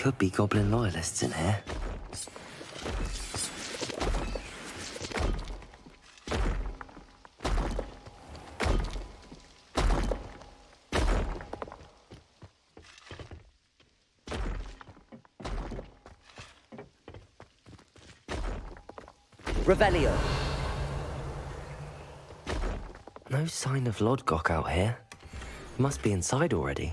could be goblin loyalists in here. Revelio. No sign of Lodgok out here. Must be inside already.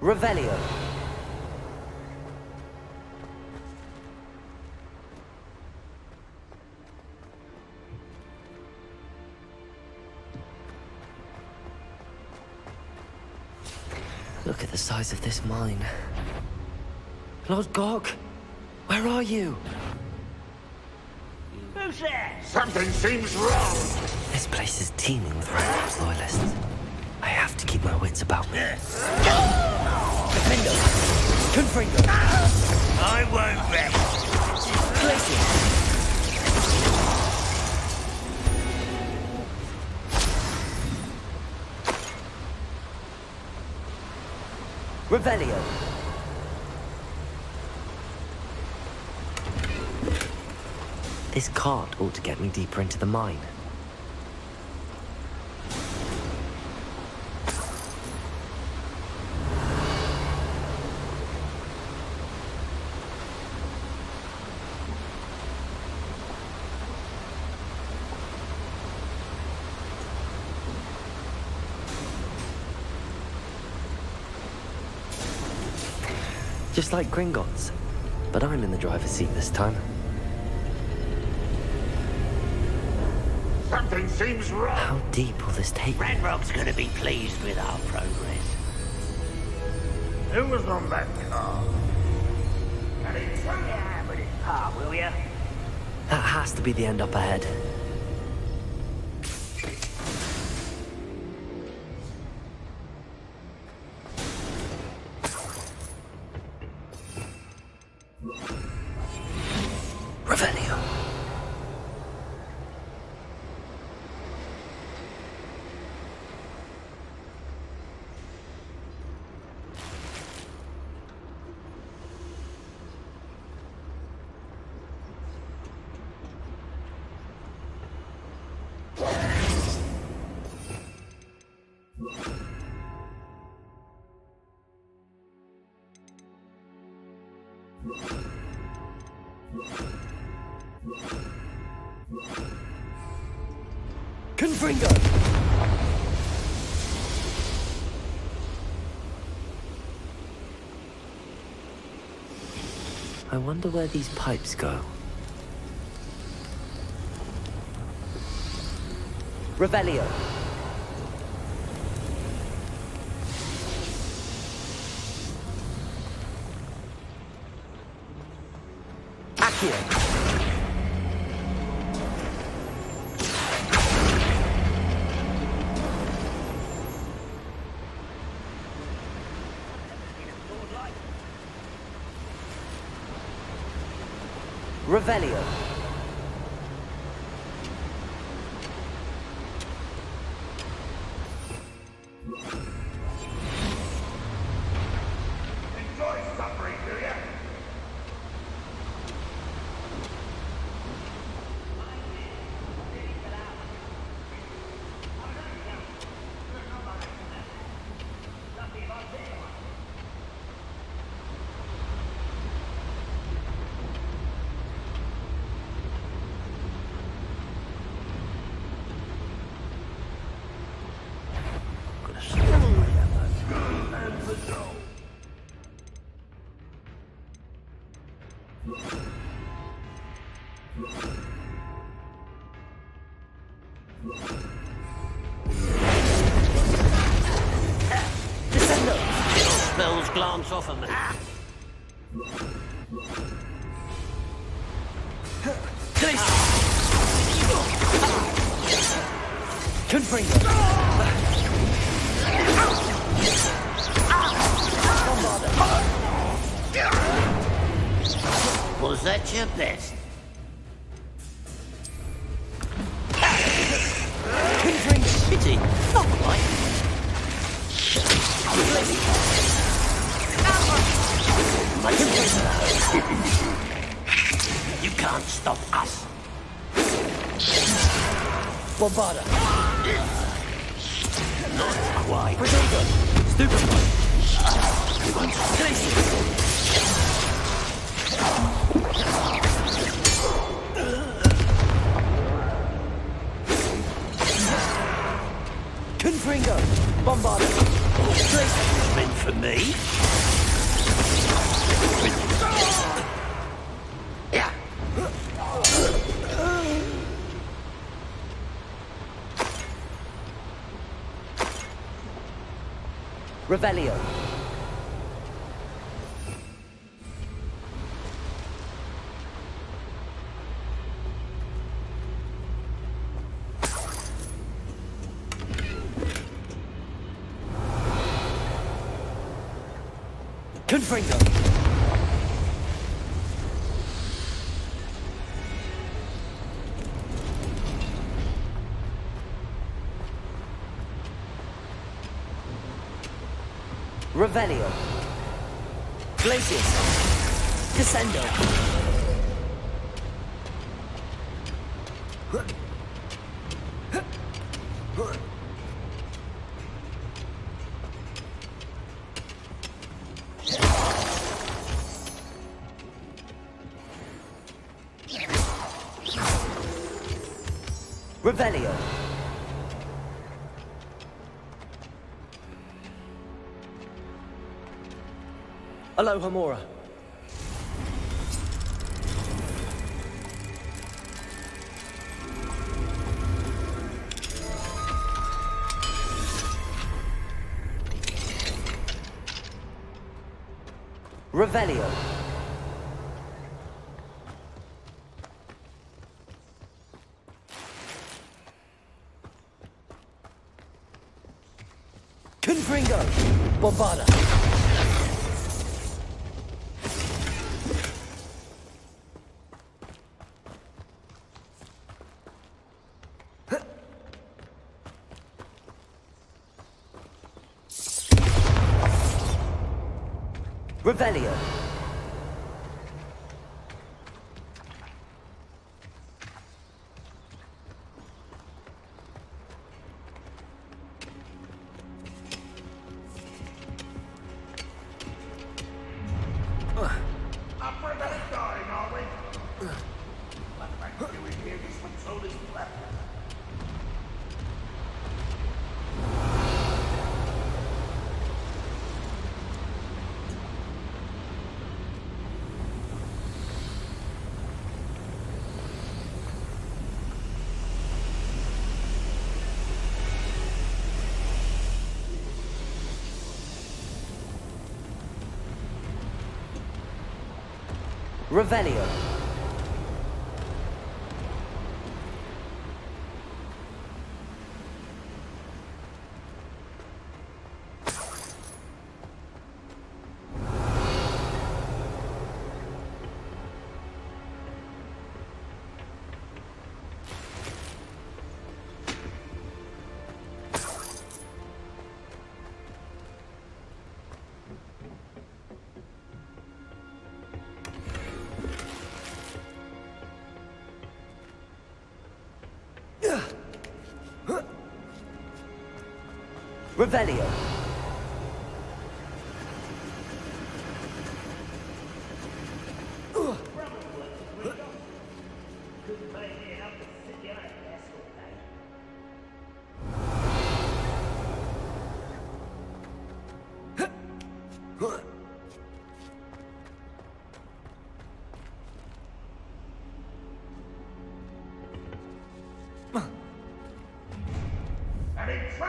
Revelio. Look at the size of this mine. Lodgok, where are you? Who's there? Something seems wrong. This place is teeming with Hogswarts loyalists. I have to keep my wits about me. Defendo. Confringo. I won't rest. Glacier. Revelio. This cart ought to get me deeper into the mine. Just like Gringotts, but I'm in the driver's seat this time. Something seems wrong. How deep will this take me? Ranrock's gonna be pleased with our progress. Who was on that car? Yeah, with his pa, will ya? That has to be the end up ahead. Revelio. Confringo. I wonder where these pipes go. Revelio. Accio. Revelio. Enjoy suffering, do ya? Defendo. Spells glance off of me. Confringo. Was that your best? Pity. Not quite. You can't stop us. Bombarda. Not quite. Protego. Stupefy. Glacius. Confringo. Bombarda. Glacius. Meant for me? Yeah. Revelio. Confringo. Revelio. Glacius. Descendo. Revelio. Alohomora. Revelio. Confringo. Bombarda. Revelio. Afraid of dying, are we? What am I doing here? This patrol is left. Revelio. Revelio.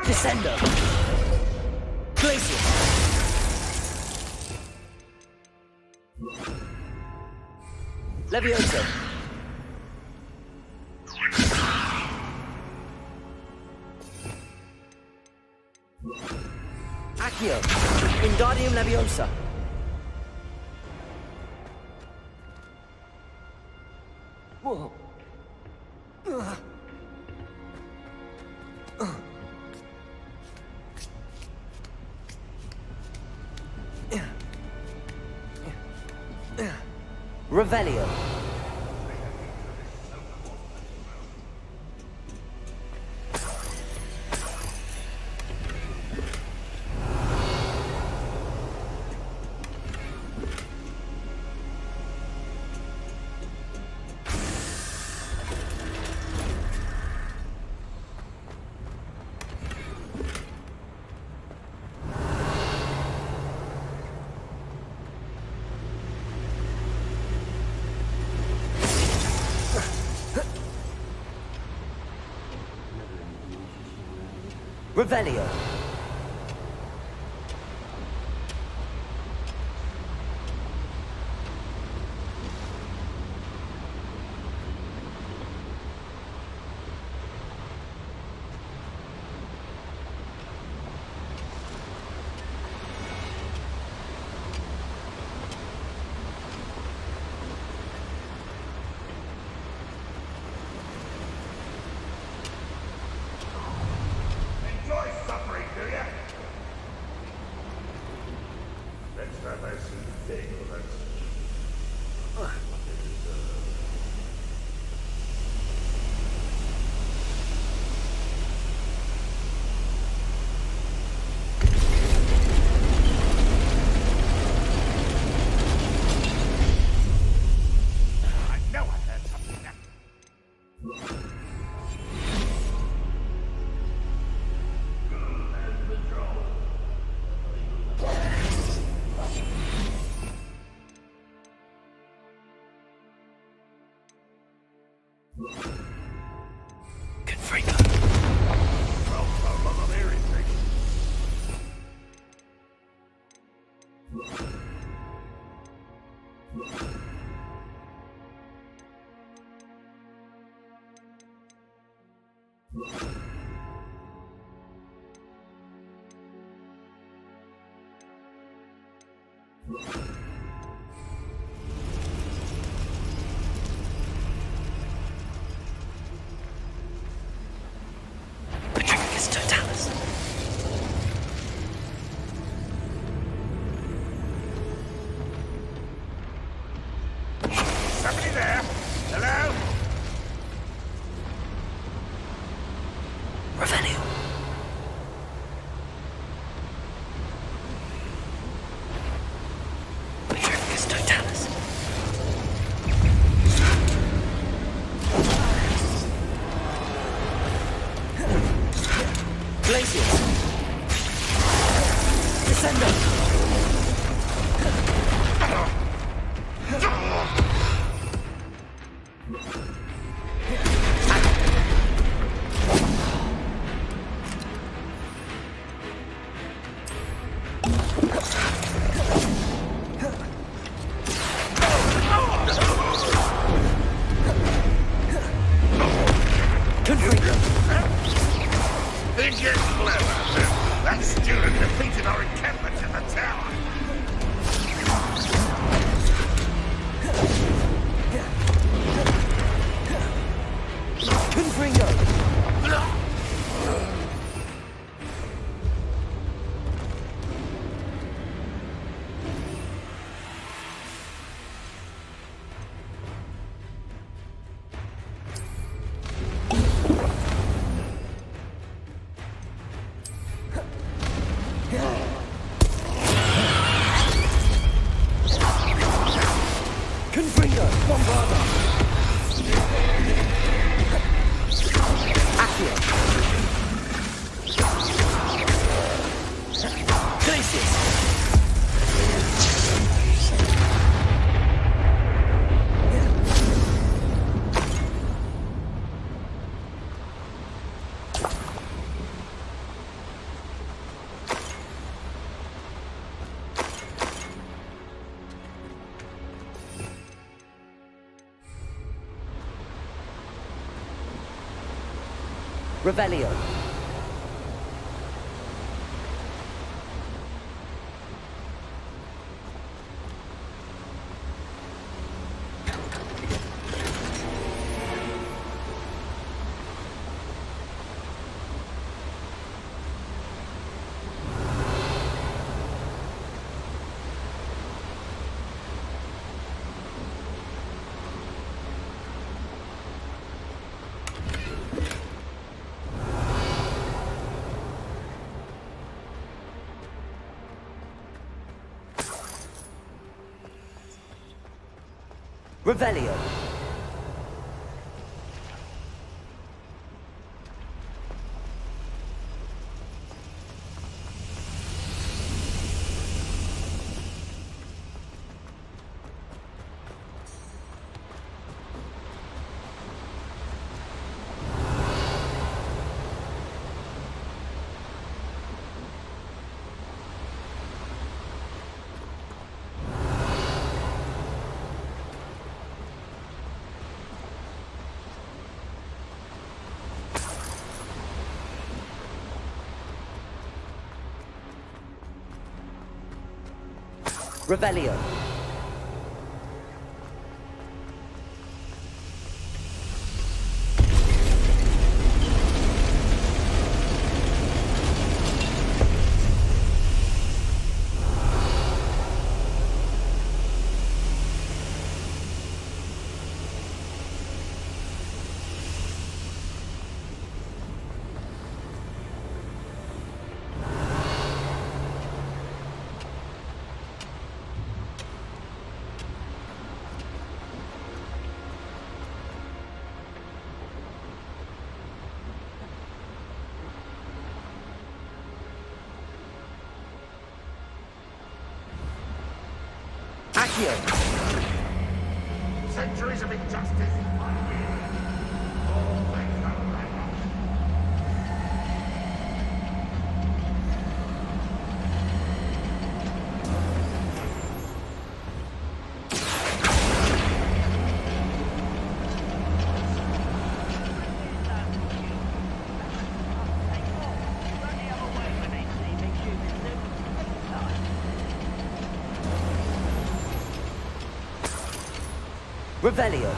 Descendo. Glacius. Levioso. Accio. Accio. Wingardium Leviosa. Whoa. Revelio. Revelio. Enjoy suffering, do ya? Let's have a thing with us. I know I heard something now. Confringo. Well, a lot of their intake. Patricus Totalis. Somebody there? Hello? Revelio. Patricus Totalis. Glacius. Descendo. Confringo. Think you're clever? That student defeated our encampment in the tower. Confringo. Confringo. Bombarda. Accio. Glacius. Revelio. Revelio. Revelio. Accio. Centuries of injustice. All thanks to Ragnar. Revelio.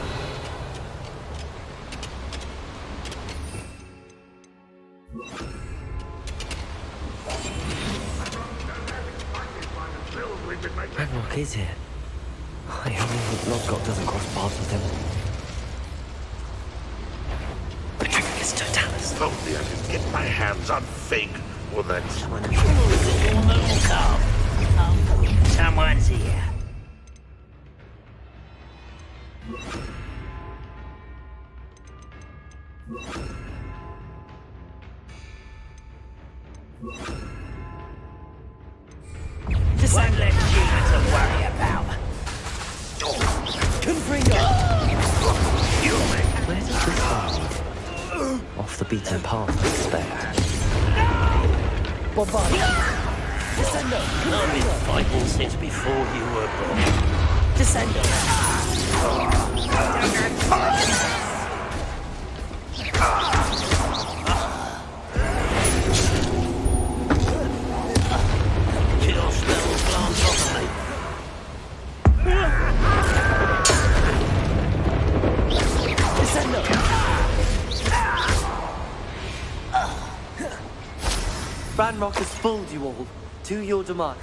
Ragnarok is here. I only hope Lodgok doesn't cross paths with him. Patricius Totalis. If only I could get my hands on Fig or that. Someone's here. One less human to worry about. Confringo. Where does this lead? Off the beaten path, I expect. Bombardio. Descendo. I've been fighting since before you were born. Descendo. Kill spells glance off me. Descendo. Ranrock has fooled you all. To your demand.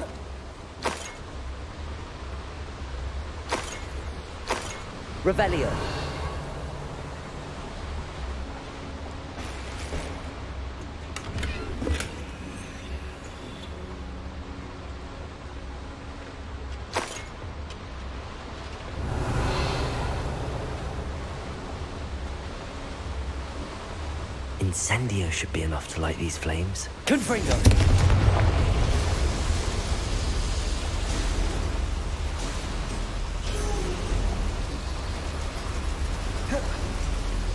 Revelio. Incendio should be enough to light these flames. Confringo.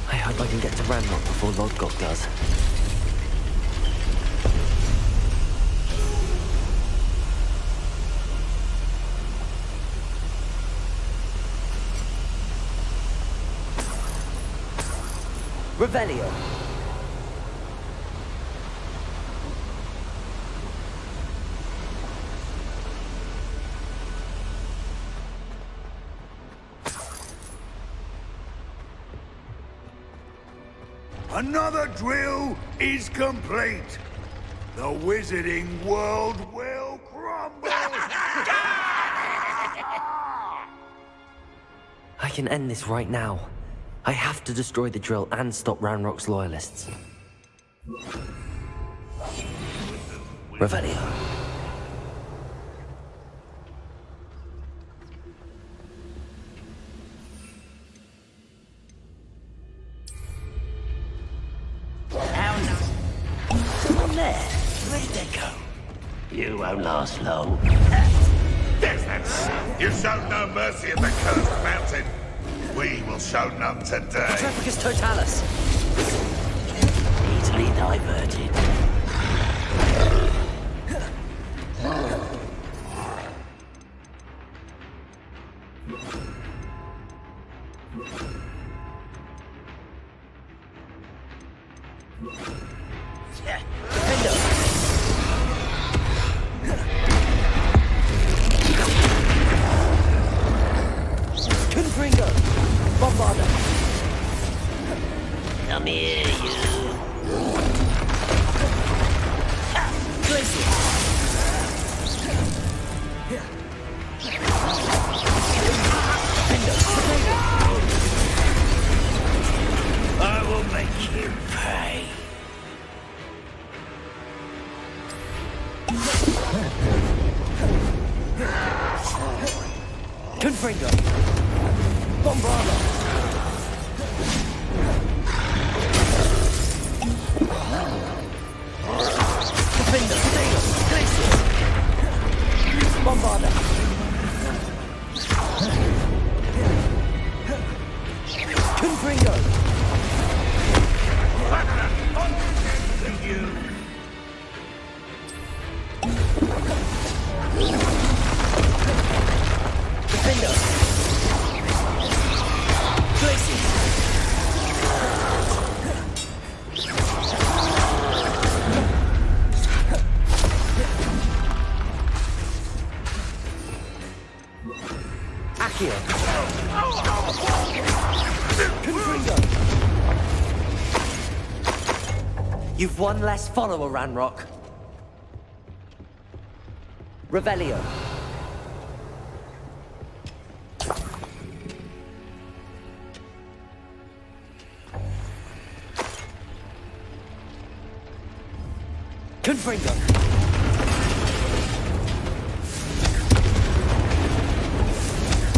I hope I can get to Ranrock before Lodgok does. Revelio. Another drill is complete. The wizarding world will crumble. I can end this right now. I have to destroy the drill and stop Ranrock's loyalists. Revelio. there? Where did they go? You won't last long. There's that son. You showed no mercy at the cursed mountain. We will show none today. Trafficus Totalis. Easily diverted. Confringo. Bombarder. Come here, you. I will make you pay. Confringo. Bombarder. Defender. Glacier. Bombarder. Confringo. Defender. Glacier. Accio. Confringo. You've one less follower, Ranrock. Revelio. Confringo.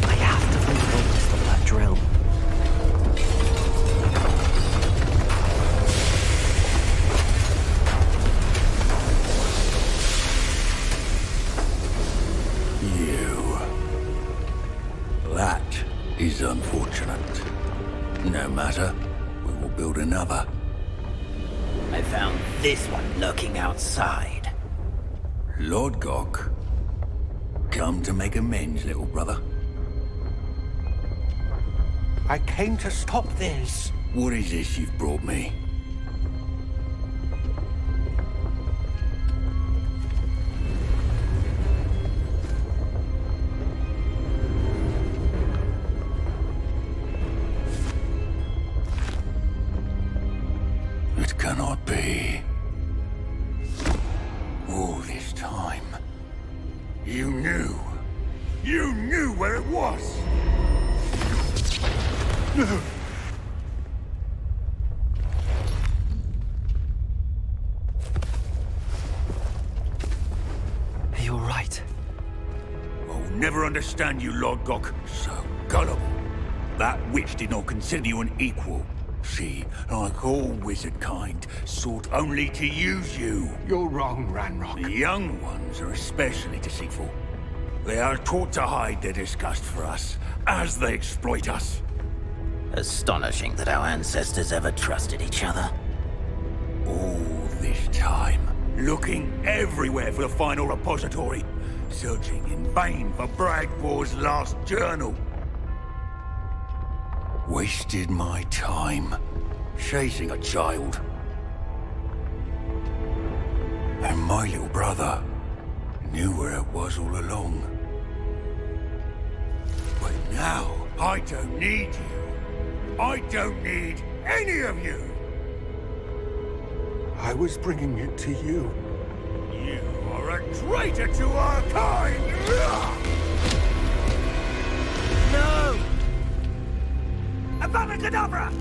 I have to find a way to stop that drill. You. That is unfortunate. No matter, we will build another. I found this one lurking outside. Lord Gok, come to make amends, little brother. I came to stop this. What is this you've brought me? It cannot be. All this time, you knew. You knew where it was. Are you all right? I'll never understand you, Lord Gok. So gullible. That witch did not consider you an equal. She, like all wizard kind, sought only to use you. You're wrong, Ranrock. The young ones are especially deceitful. They are taught to hide their disgust for us, as they exploit us. Astonishing that our ancestors ever trusted each other. All this time, looking everywhere for the final repository, searching in vain for Bragbor's last journal. Wasted my time, chasing a child. And my little brother knew where it was all along. But now, I don't need you. I don't need any of you. I was bringing it to you. You are a traitor to our kind! No! Avada Kedavra!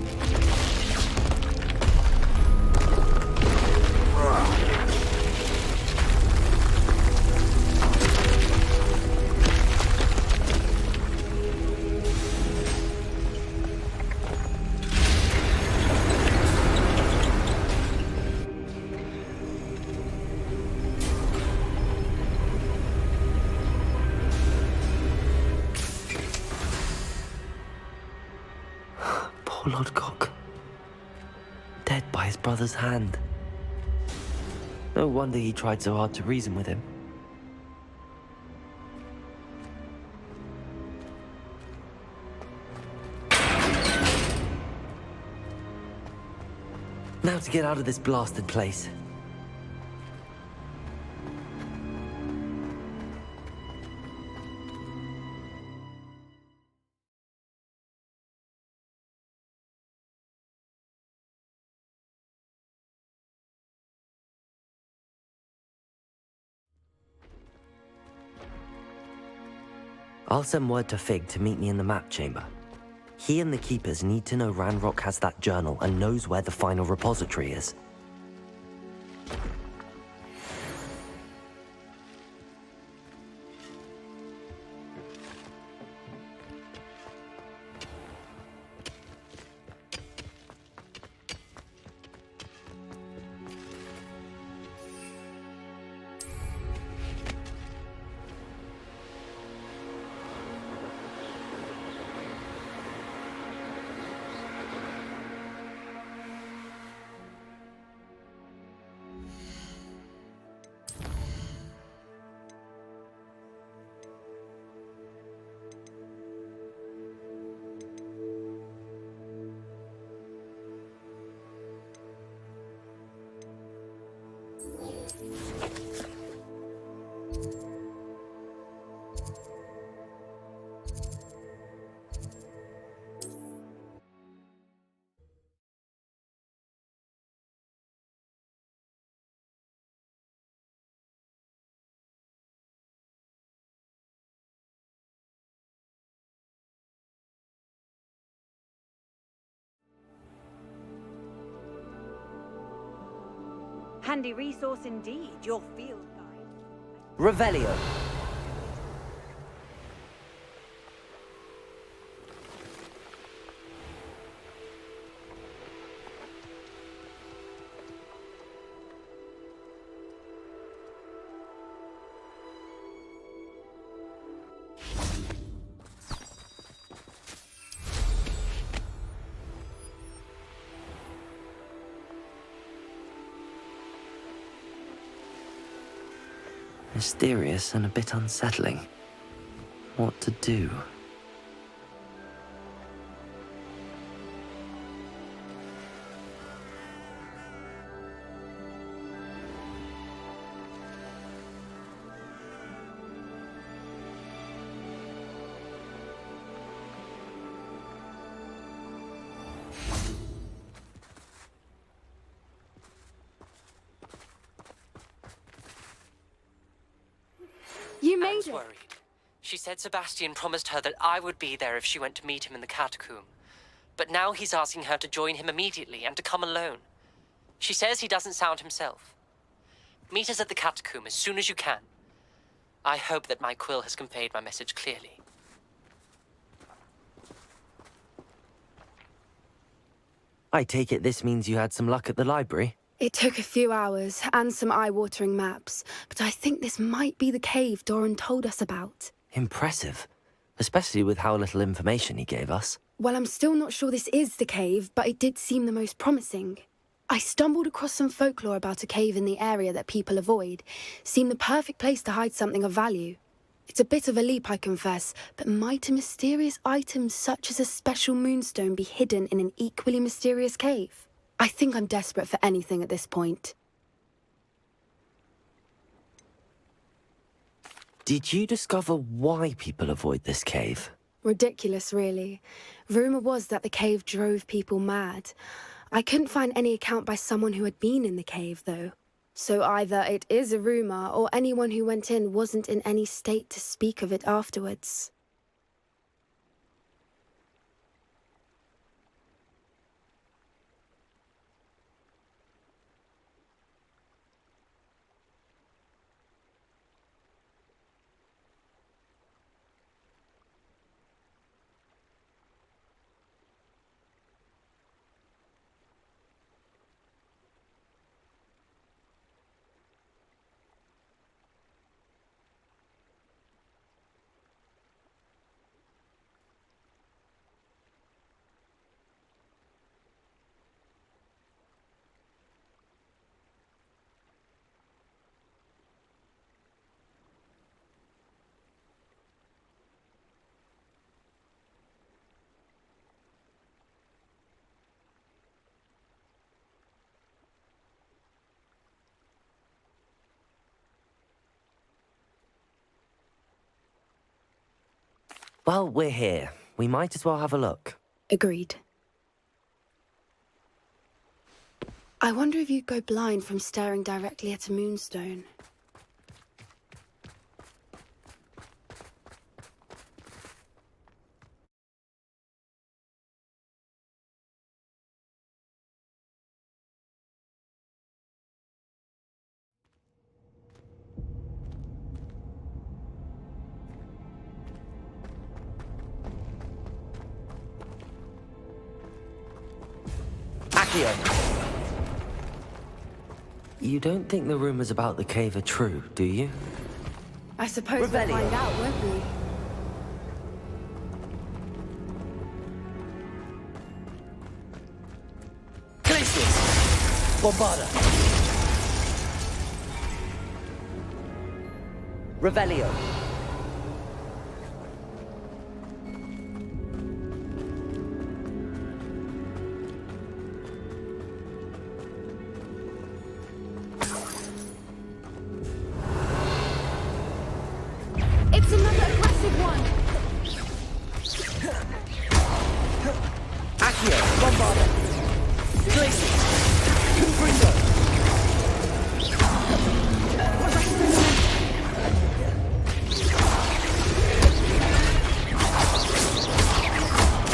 Poor Lodgok. Dead by his brother's hand. No wonder he tried so hard to reason with him. Now to get out of this blasted place. I'll send word to Fig to meet me in the map chamber. He and the Keepers need to know Ranrock has that journal and knows where the final repository is. Handy resource indeed, your field guide. Revelio. Mysterious and a bit unsettling. What to do? You made Anne's it! worried. She said Sebastian promised her that I would be there if she went to meet him in the catacomb. But now he's asking her to join him immediately and to come alone. She says he doesn't sound himself. Meet us at the catacomb as soon as you can. I hope that my quill has conveyed my message clearly. I take it this means you had some luck at the library? It took a few hours and some eye-watering maps, but I think this might be the cave Doran told us about. Impressive. Especially with how little information he gave us. Well, I'm still not sure this is the cave, but it did seem the most promising. I stumbled across some folklore about a cave in the area that people avoid. Seemed the perfect place to hide something of value. It's a bit of a leap, I confess, but might a mysterious item such as a special moonstone be hidden in an equally mysterious cave? I think I'm desperate for anything at this point. Did you discover why people avoid this cave? Ridiculous, really. Rumour was that the cave drove people mad. I couldn't find any account by someone who had been in the cave, though. So either it is a rumour, or anyone who went in wasn't in any state to speak of it afterwards. Well, we're here. We might as well have a look. Agreed. I wonder if you'd go blind from staring directly at a moonstone. Accio! You don't think the rumors about the cave are true, do you? I suppose we'll Revelio. find out, won't we? Glacius! Bombarda! Revelio. It's another aggressive one! Accio! Bombarda! Glacius! Confringo!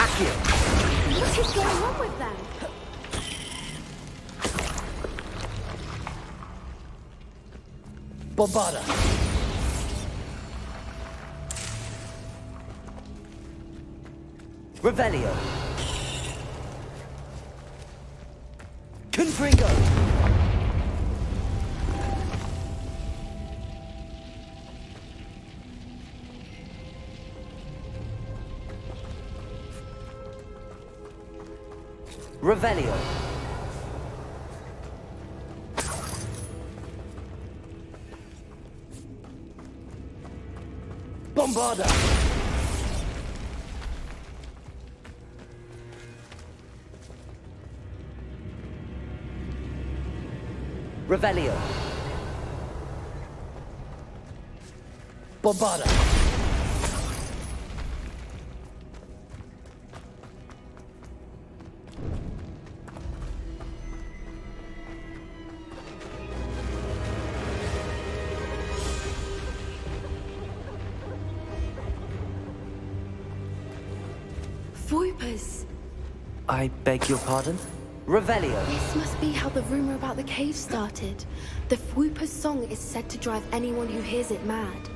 Accio! What is going on with them? Bombarda! Revelio. Confringo! Revelio. Bombarda! Revelio. Bombarda! Voipers! I beg your pardon? Revelio. This must be how the rumor about the cave started. The Whooper's song is said to drive anyone who hears it mad.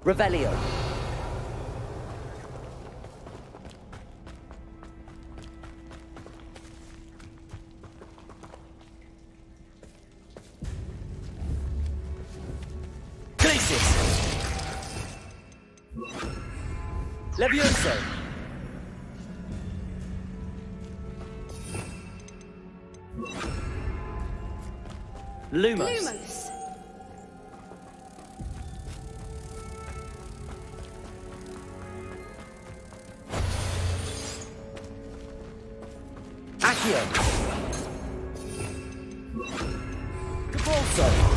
Revelio. Glacius! Levioso! Lumos! Lumos! Accio! Cabalso!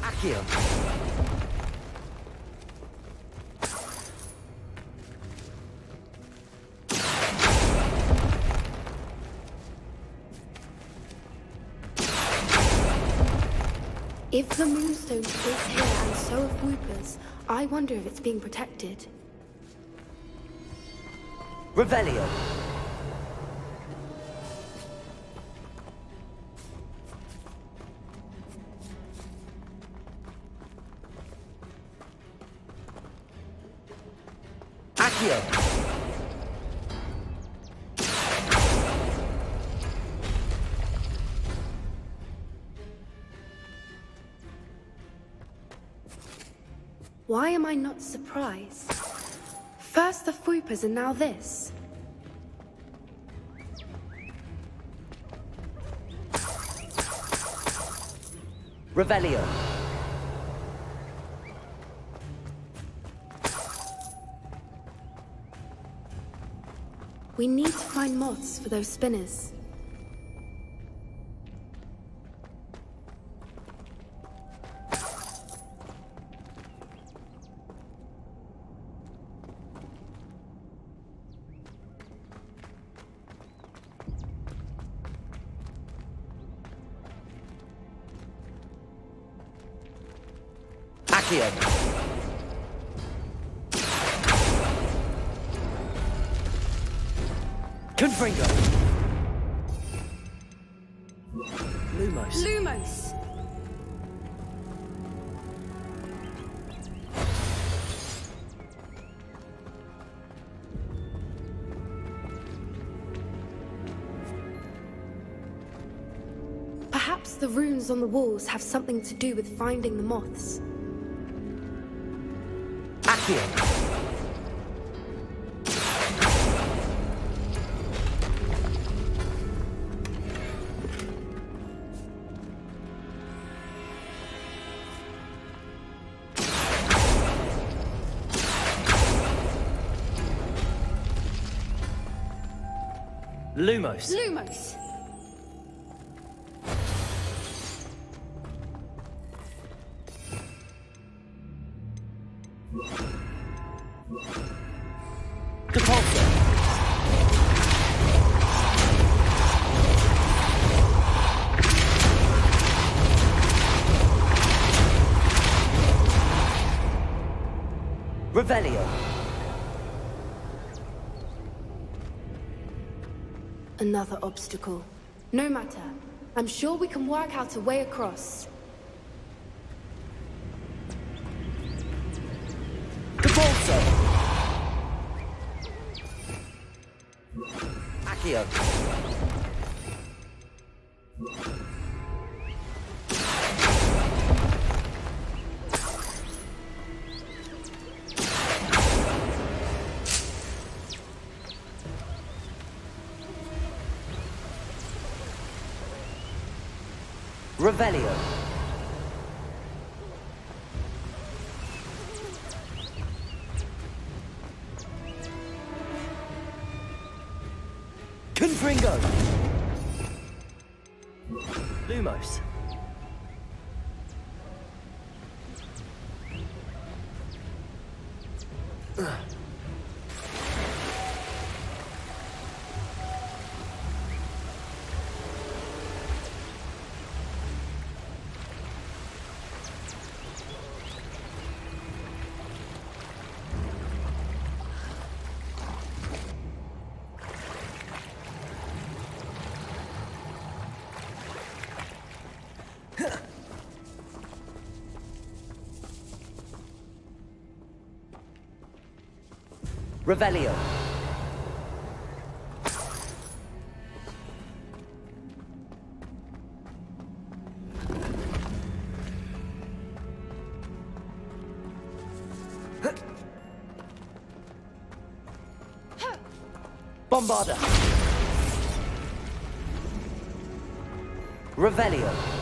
Accio. If the moonstone is here and so are Whoopers, I wonder if it's being protected. Revelio. Accio. Why am I not surprised? First the Whoopers and now this. Revelio. We need to find moths for those spinners. Accio. Confringo. Lumos. Lumos! Perhaps the runes on the walls have something to do with finding the moths. Accio. Lumos. Lumos! Capulso. Revelio. Another obstacle. No matter. I'm sure we can work out a way across. Capulso. Accio. Revelio. Confringo. Lumos. Revelio. Bombarda. Revelio.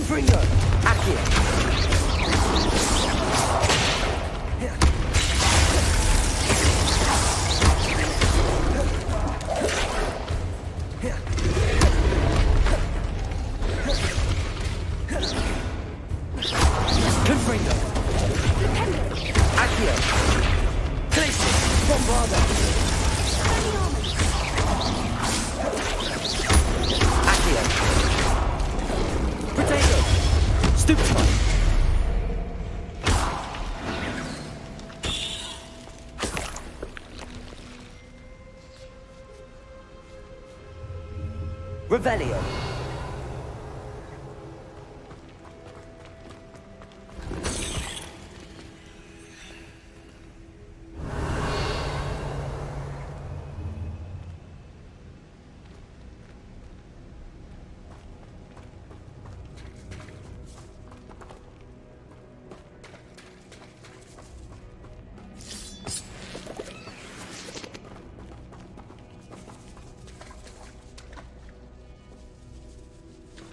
Confringo! Accio! Confringo! Accio! Callisto! Bombardo! Accio! Potato! Stupefy! Revelio!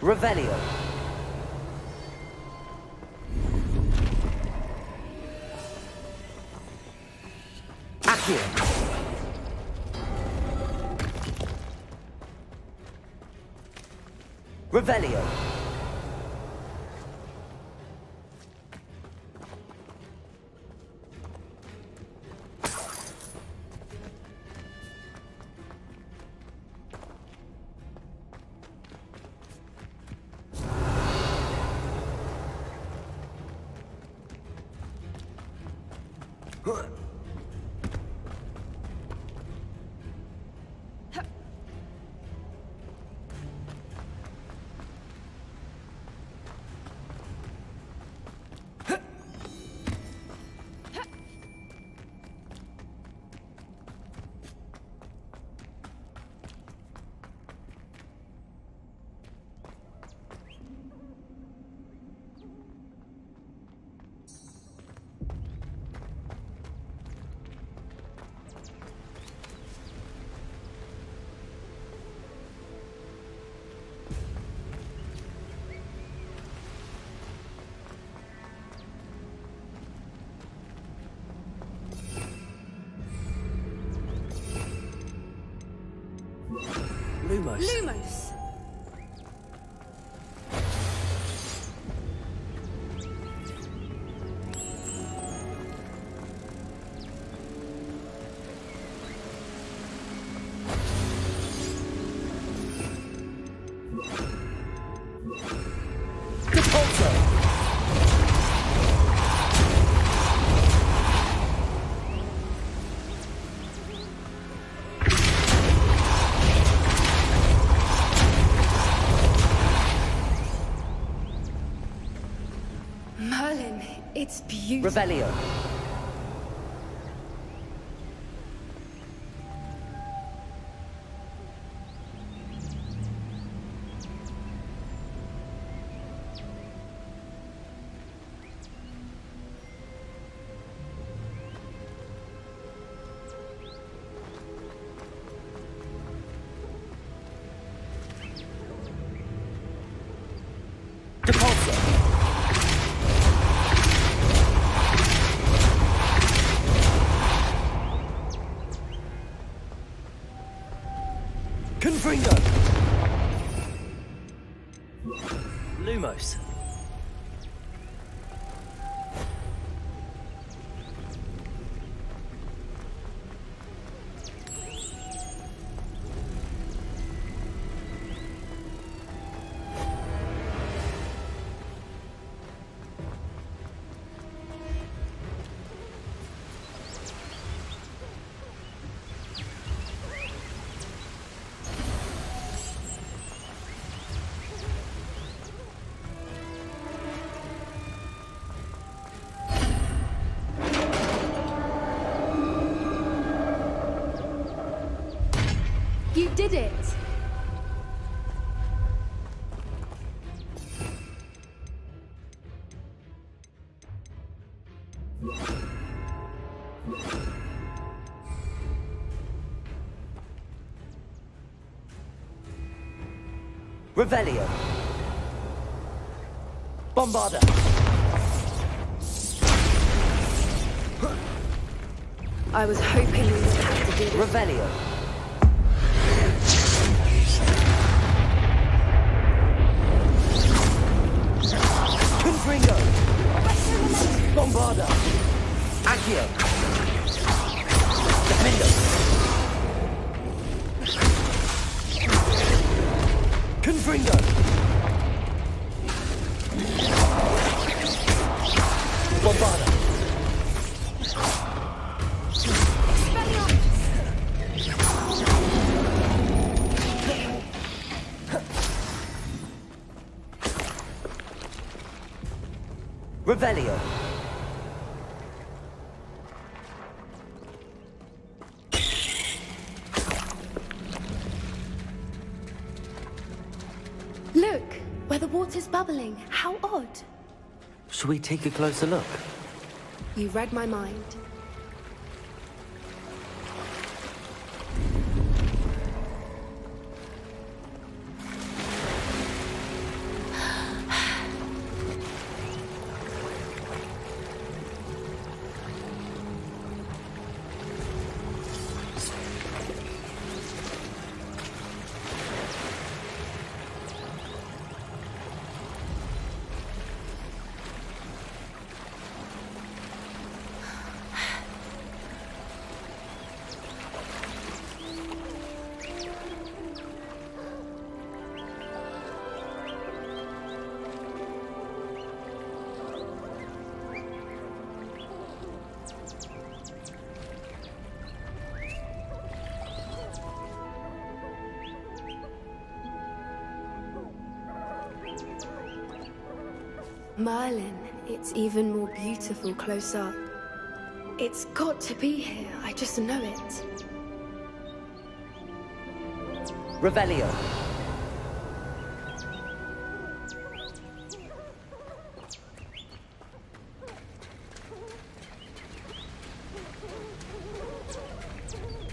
Revelio. Accio. Revelio. Lumos. Lumos! Merlin, it's beautiful. Revelio. Depulso. did it! Revelio. Bombarda. I was hoping we would have to do this. Revelio. Confringo. Bombarda. Accio. Defendo. Confringo. Bombarda. Revelio. Look, where the water's bubbling. How odd. Should we take a closer look? You read my mind. Merlin, it's even more beautiful close up. It's got to be here, I just know it. Revelio.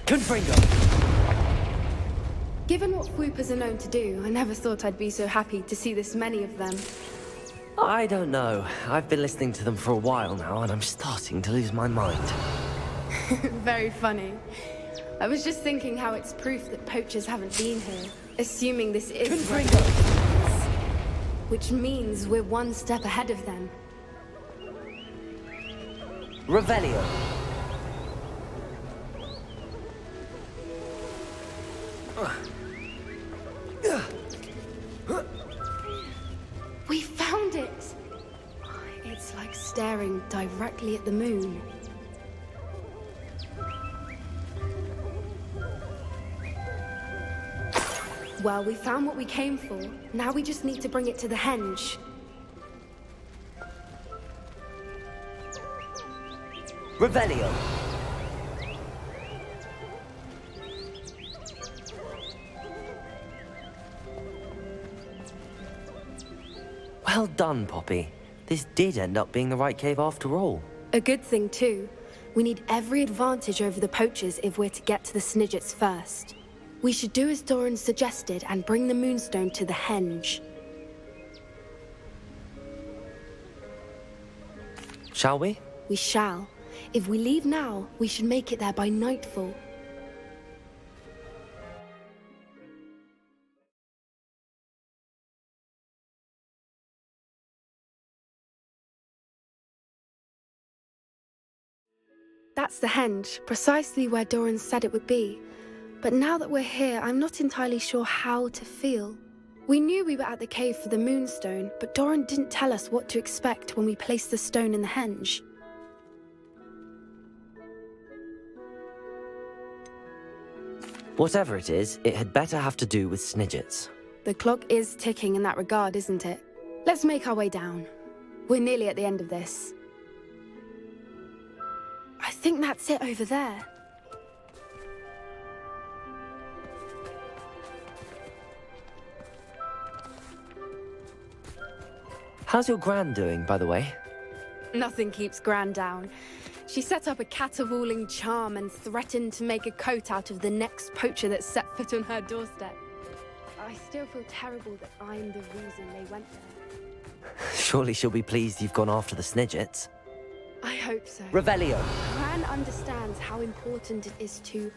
Confringo. Given what swoopers are known to do, I never thought I'd be so happy to see this many of them. I don't know. I've been listening to them for a while now, and I'm starting to lose my mind. Very funny. I was just thinking how it's proof that poachers haven't been here, assuming this is Confringo. which means we're one step ahead of them. Revelio. We found it! It's like staring directly at the moon. Well, we found what we came for. Now we just need to bring it to the henge. Revelio. Well done, Poppy. This did end up being the right cave after all. A good thing, too. We need every advantage over the poachers if we're to get to the Snidgets first. We should do as Doran suggested and bring the Moonstone to the henge. Shall we? We shall. If we leave now, we should make it there by nightfall. That's the henge, precisely where Doran said it would be. But now that we're here, I'm not entirely sure how to feel. We knew we were at the cave for the Moonstone, but Doran didn't tell us what to expect when we placed the stone in the henge. Whatever it is, it had better have to do with Snidgets. The clock is ticking in that regard, isn't it? Let's make our way down. We're nearly at the end of this. I think that's it over there. How's your gran doing, by the way? Nothing keeps Gran down. She set up a caterwauling charm and threatened to make a coat out of the next poacher that set foot on her doorstep. I still feel terrible that I'm the reason they went there. Surely she'll be pleased you've gone after the Snidgets. I hope so. Revelio. Gran understands how important it is to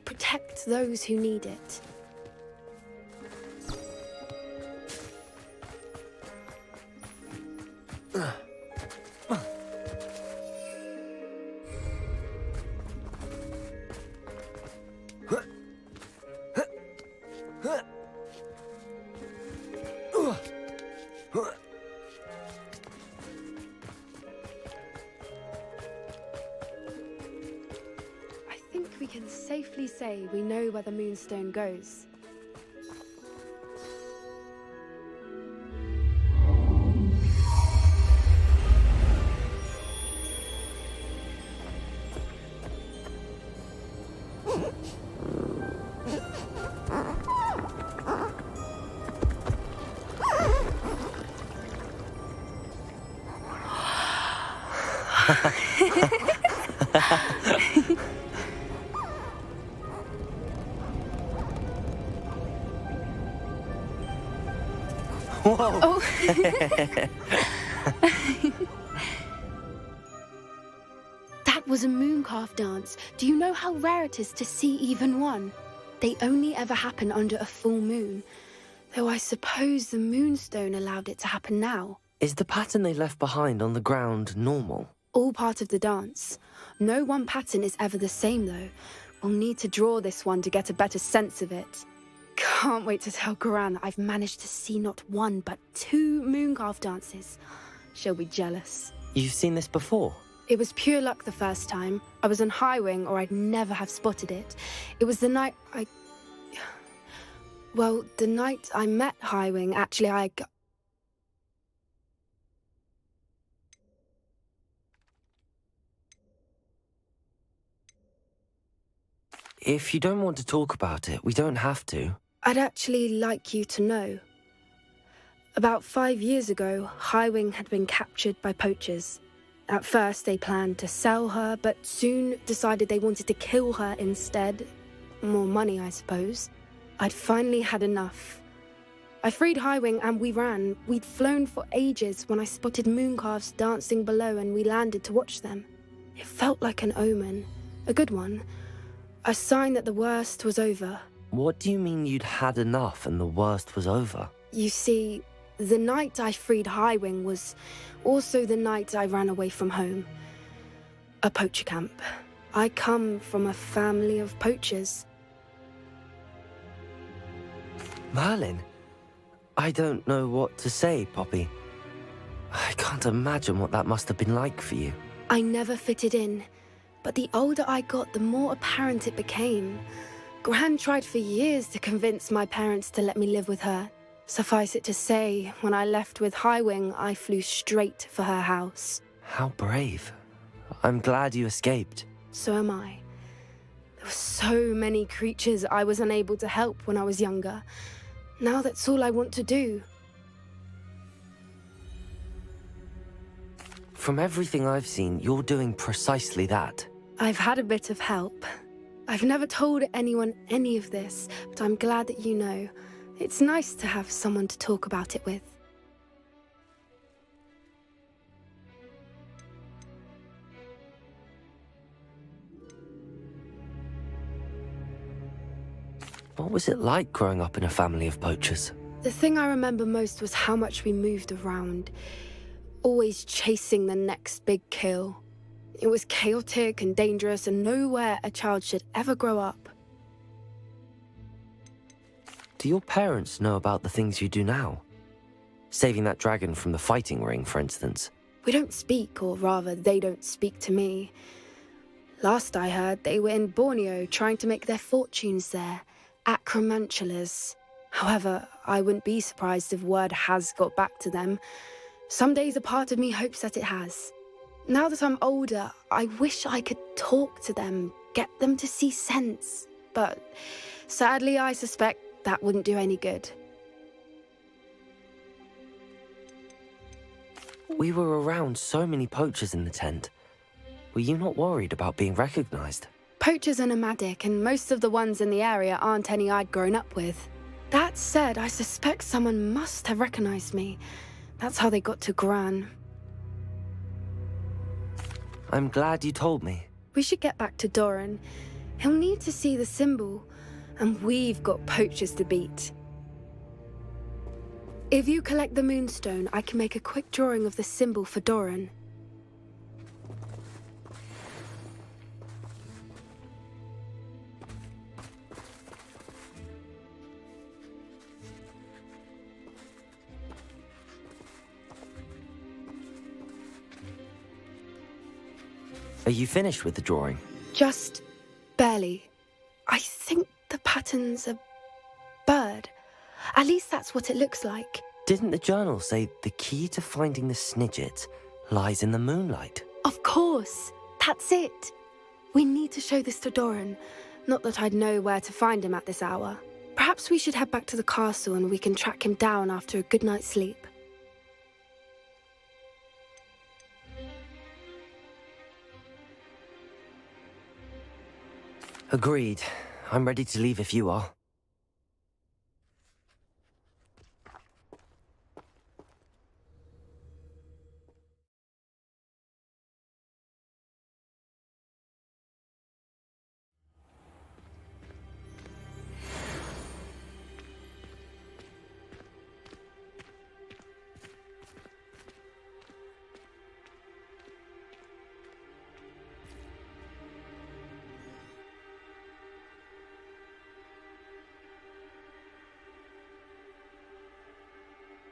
protect those who need it. I think we can safely say we know where the Moonstone goes. Whoa! Oh. That was a mooncalf dance. Do you know how rare it is to see even one? They only ever happen under a full moon. Though I suppose the Moonstone allowed it to happen now. Is the pattern they left behind on the ground normal? All part of the dance. No one pattern is ever the same, though. We'll need to draw this one to get a better sense of it. Can't wait to tell Gran that I've managed to see not one, but 2 mooncalf dances. She'll be jealous. You've seen this before? It was pure luck the first time. I was on Highwing, or I'd never have spotted it. It was the night Well, the night I met Highwing, actually, If you don't want to talk about it, we don't have to. I'd actually like you to know. About 5 years ago, Highwing had been captured by poachers. At first, they planned to sell her, but soon decided they wanted to kill her instead. More money, I suppose. I'd finally had enough. I freed Highwing and we ran. We'd flown for ages when I spotted mooncalves dancing below and we landed to watch them. It felt like an omen. A good one. A sign that the worst was over. What do you mean you'd had enough and the worst was over? You see, the night I freed Highwing was also the night I ran away from home. A poacher camp. I come from a family of poachers. Merlin? I don't know what to say, Poppy. I can't imagine what that must have been like for you. I never fitted in, but the older I got, the more apparent it became. Gran tried for years to convince my parents to let me live with her. Suffice it to say, when I left with Highwing, I flew straight for her house. How brave. I'm glad you escaped. So am I. There were so many creatures I was unable to help when I was younger. Now that's all I want to do. From everything I've seen, you're doing precisely that. I've had a bit of help. I've never told anyone any of this, but I'm glad that you know. It's nice to have someone to talk about it with. What was it like growing up in a family of poachers? The thing I remember most was how much we moved around, always chasing the next big kill. It was chaotic and dangerous and nowhere a child should ever grow up. Do your parents know about the things you do now? Saving that dragon from the fighting ring, for instance. We don't speak, or rather, they don't speak to me. Last I heard, they were in Borneo trying to make their fortunes there. Acromantulas. However, I wouldn't be surprised if word has got back to them. Some days a part of me hopes that it has. Now that I'm older, I wish I could talk to them, get them to see sense. But sadly, I suspect that wouldn't do any good. We were around so many poachers in the tent. Were you not worried about being recognized? Poachers are nomadic, and most of the ones in the area aren't any I'd grown up with. That said, I suspect someone must have recognized me. That's how they got to Gran. I'm glad you told me. We should get back to Doran. He'll need to see the symbol, and we've got poachers to beat. If you collect the moonstone, I can make a quick drawing of the symbol for Doran. Are you finished with the drawing? Just barely. I think the pattern's a bird. At least that's what it looks like. Didn't the journal say the key to finding the Snidget lies in the moonlight? Of course. That's it. We need to show this to Doran. Not that I'd know where to find him at this hour. Perhaps we should head back to the castle and we can track him down after a good night's sleep. Agreed. I'm ready to leave if you are.